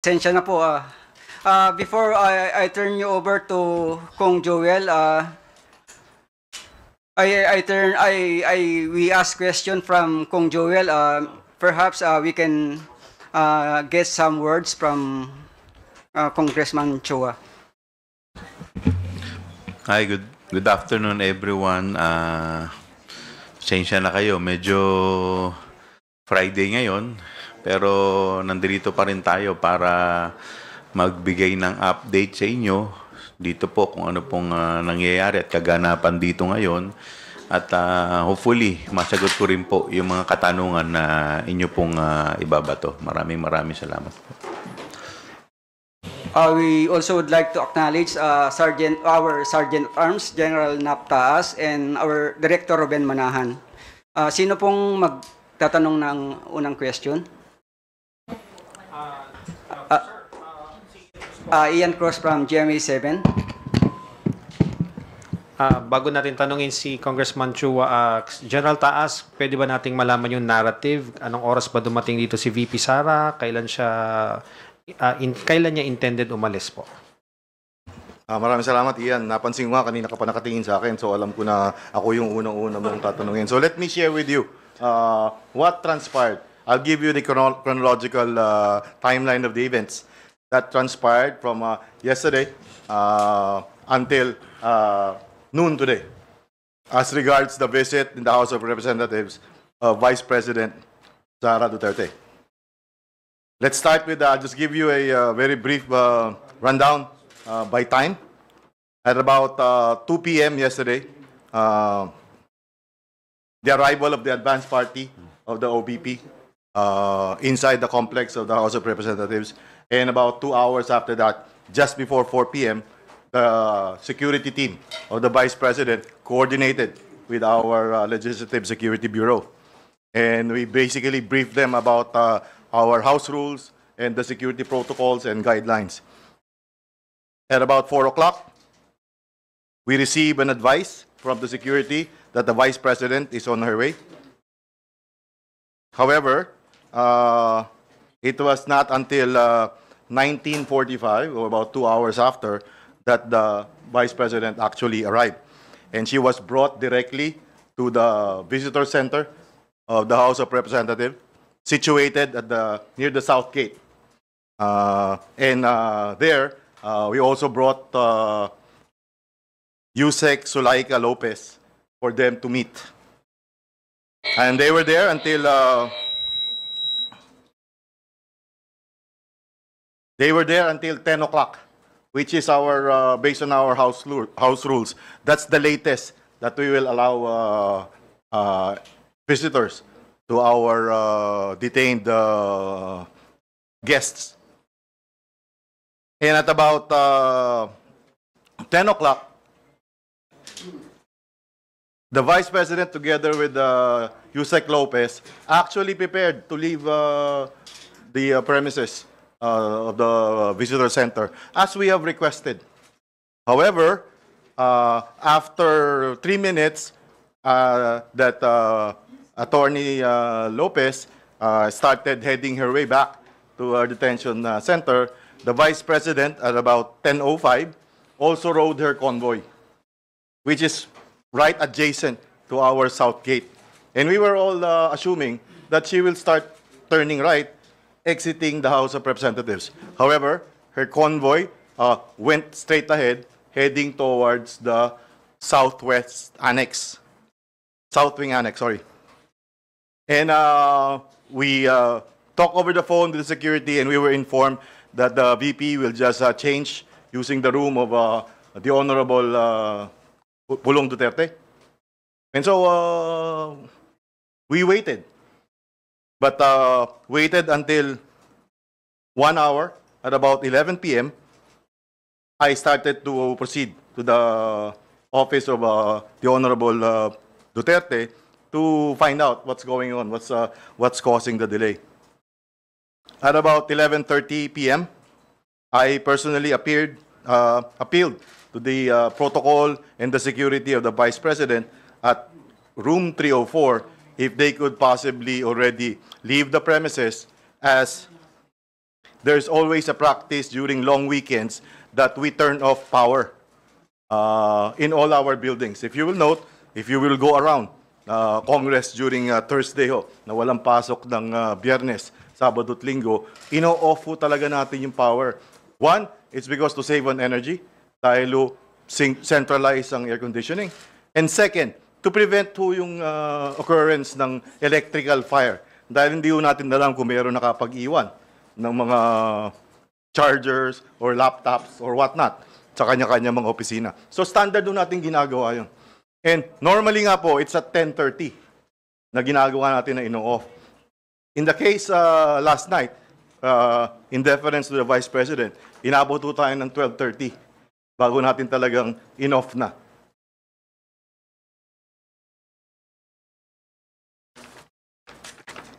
Pasensya na po. Before I turn you over to Kong Joel, we ask question from Kong Joel. Perhaps we can get some words from Congressman Chua. Hi, good afternoon everyone. Pasensya na kayo, medyo Friday ngayon, pero nandito pa rin tayo para magbigay ng update sa inyo dito po kung ano pong nangyayari at kaganapan dito ngayon. At hopefully, masagot ko rin po yung mga katanungan na inyo pong ibabato. Maraming salamat po. We also would like to acknowledge our Sergeant at Arms, General Naptaas, and our Director Ruben Manahan. Sino pong magtatanong ng unang question? Ian Cross from GMA 7. Bago natin tanungin si Congressman Chua, General Taas, pwede ba nating malaman yung narrative? Anong oras ba dumating dito si VP Sara? Kailan niya intended umalis po? Maraming salamat, Ian. Napansin ko nga, kanina ka pa nakatingin sa akin, so alam ko na ako yung unang-una mong tatanungin. So let me share with you what transpired. I'll give you the chronological timeline of the events that transpired from yesterday until noon today. As regards the visit in the House of Representatives of Vice President Sara Duterte. Let's start with, I'll just give you a very brief rundown by time. At about 2 p.m. yesterday, the arrival of the advance party of the OBP inside the complex of the House of Representatives. And about 2 hours after that, just before 4 p.m., the security team of the Vice President coordinated with our Legislative Security Bureau. And we basically briefed them about our House rules and the security protocols and guidelines. At about 4 o'clock, we received an advice from the security that the Vice President is on her way. However, it was not until 19:45, or about 2 hours after, that the Vice President actually arrived. And she was brought directly to the visitor center of the House of Representatives, situated at near the South Gate. There, we also brought Yusek Sulaika Lopez for them to meet. And they were there until 10 o'clock, which is our based on our house rules. That's the latest that we will allow visitors to our detained guests. And at about 10 o'clock, the Vice President, together with Yusek Lopez, actually prepared to leave the premises of the visitor center, as we have requested. However, after 3 minutes, that Attorney Lopez started heading her way back to our detention center, the Vice President, at about 10:05, also rode her convoy, which is right adjacent to our South Gate. And we were all assuming that she will start turning right, exiting the House of Representatives. However, her convoy went straight ahead, heading towards the South Wing Annex, sorry. And we talked over the phone with the security, and we were informed that the VP will just change using the room of the Honorable Pulong Duterte. And so we waited. But waited until 1 hour. At about 11 p.m., I started to proceed to the office of the Honorable Duterte to find out what's going on, what's causing the delay. At about 11:30 p.m., I personally appealed to the protocol and the security of the Vice President at room 304 if they could possibly already leave the premises, as there's always a practice during long weekends that we turn off power in all our buildings. If you will note, if you will go around Congress during Thursday na walang pasok ng Biyernes, Sabado at Linggo, ino-off po talaga natin yung power. One, it's because to save on energy, dahil centralize ang air conditioning. And second, to prevent po yung occurrence ng electrical fire. Dahil hindi po natin alam kung mayroon nakapag-iwan ng mga chargers or laptops or whatnot sa kanya-kanya mga opisina. So standard doon natin ginagawa yun. And normally nga po, it's at 10:30 na ginagawa natin na ino-off. In the case last night, in deference to the Vice President, inabot po tayo ng 12:30 bago natin talagang in-off na.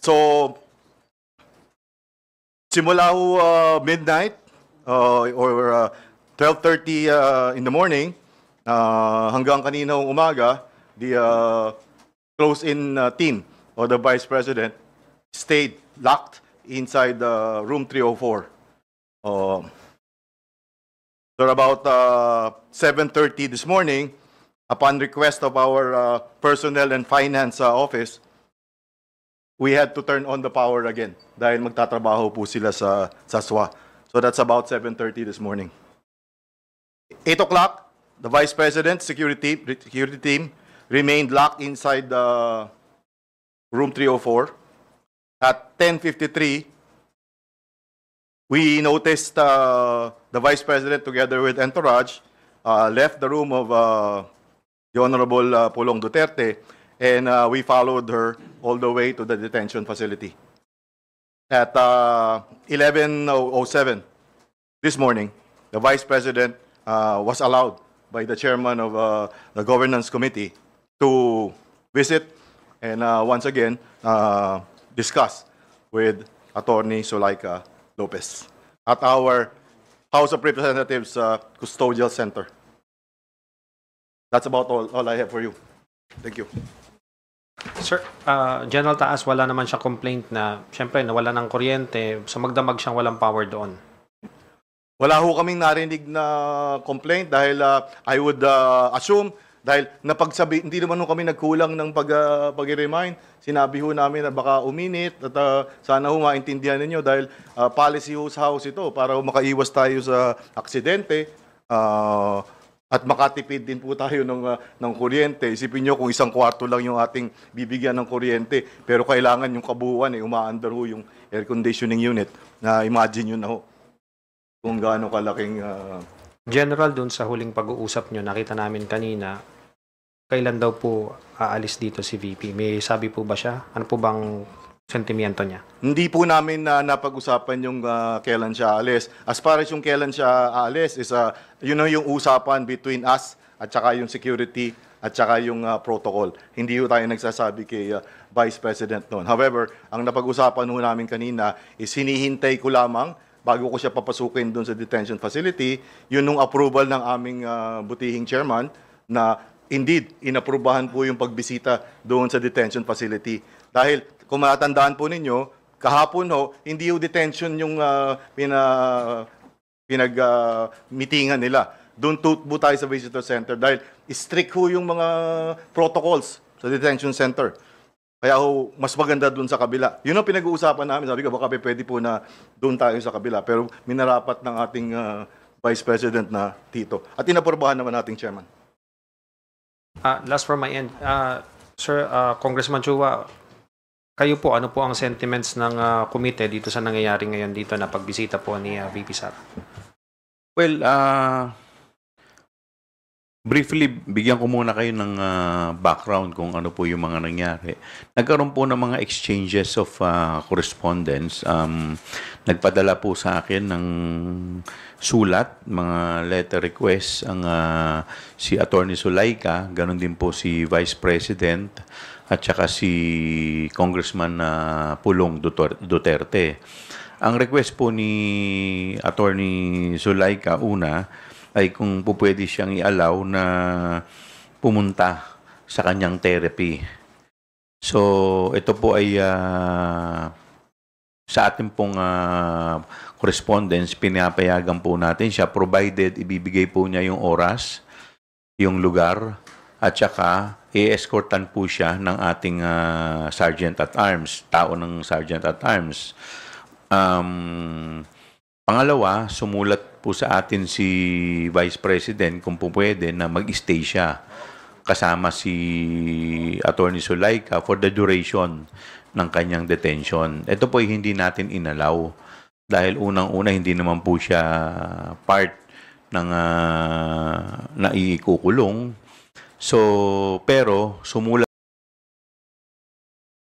So, simula ho midnight or 12:30 in the morning hanggang kanina umaga, the close-in team of the Vice President stayed locked inside room 304. So about 7:30 this morning, upon request of our personnel and finance office, we had to turn on the power again dahil magtatrabaho po sila sa SWA. So that's about 7:30 this morning. 8 o'clock, the Vice President's security team remained locked inside room 304. At 10:53, we noticed the Vice President together with entourage left the room of the Honorable Pulong Duterte, and we followed her all the way to the detention facility. At 11:07 this morning, the Vice President was allowed by the chairman of the Governance Committee to visit and once again discuss with Attorney Zulaika Lopez at our House of Representatives Custodial Center. That's about all I have for you. Thank you. Sir, General Taas, wala naman siya complaint na, syempre, nawala ng kuryente, so magdamag siyang walang power doon. Wala ho kaming narinig na complaint dahil I would assume dahil hindi naman ho kami nagkulang ng pag-remind. Sinabi ho namin na baka uminit at sana ho maintindihan ninyo dahil policy ho sa house ito para makaiwas tayo sa aksidente at makatipid din po tayo ng kuryente. Isipin nyo kung isang kwarto lang yung ating bibigyan ng kuryente pero kailangan yung kabuuan umaandar ho yung air conditioning unit na imagine nyo na ho kung gaano kalaking General, dun sa huling pag-uusap nyo, nakita namin kanina, kailan daw po aalis dito si VP? May sabi po ba siya? Ano po bang sentimiento niya? Hindi po namin napag-usapan yung kailan siya aalis. As far as yung kailan siya aalis, is yung usapan between us at saka yung security at saka yung protocol. Hindi po tayo nagsasabi kay Vice President noon. However, ang napag-usapan po namin kanina is hinihintay ko lamang bago ko siya papasukin doon sa detention facility, yun nung approval ng aming butihing chairman na indeed, inaprubahan po yung pagbisita doon sa detention facility. Dahil kung matandaan po ninyo, kahapon hindi yung detention yung pinag-meetingan nila. Doon po tayo sa visitor center dahil strict ho yung mga protocols sa detention center. Kaya mas maganda doon sa kabila. Yun ang pinag-uusapan namin. Sabi ko, baka pwede po na doon tayo sa kabila. Pero minarapat ng ating Vice President na Tito. At inaprubahan naman nating chairman. Last from my end, Sir, Congressman Chua, kayo po, ano po ang sentiments ng komite dito sa nangyayari ngayon dito na pagbisita po ni VP Sara? Well, briefly, bigyan ko muna kayo ng background kung ano po yung mga nangyari. Nagkaroon po ng mga exchanges of correspondence. Nagpadala po sa akin ng sulat, mga letter requests, ang si Attorney Zulaika, ganun din po si Vice President, at saka si Congressman Pulong Duterte. Ang request po ni Attorney Zulaika, una, ay kung po pwede siyang i-allow na pumunta sa kanyang therapy. So, ito po ay sa ating pong correspondence, pinapayagan po natin siya provided ibibigay po niya yung oras, yung lugar, at saka i-escortan po siya ng ating Sergeant at Arms, tao ng Sergeant at Arms. Pangalawa, sumulat po sa atin si Vice President kung po pwede na mag-stay siya kasama si Attorney Zulaika for the duration ng kanyang detention. Ito po ay hindi natin inalaw dahil unang-una hindi naman po siya part ng naiikukulong. So, pero sumulat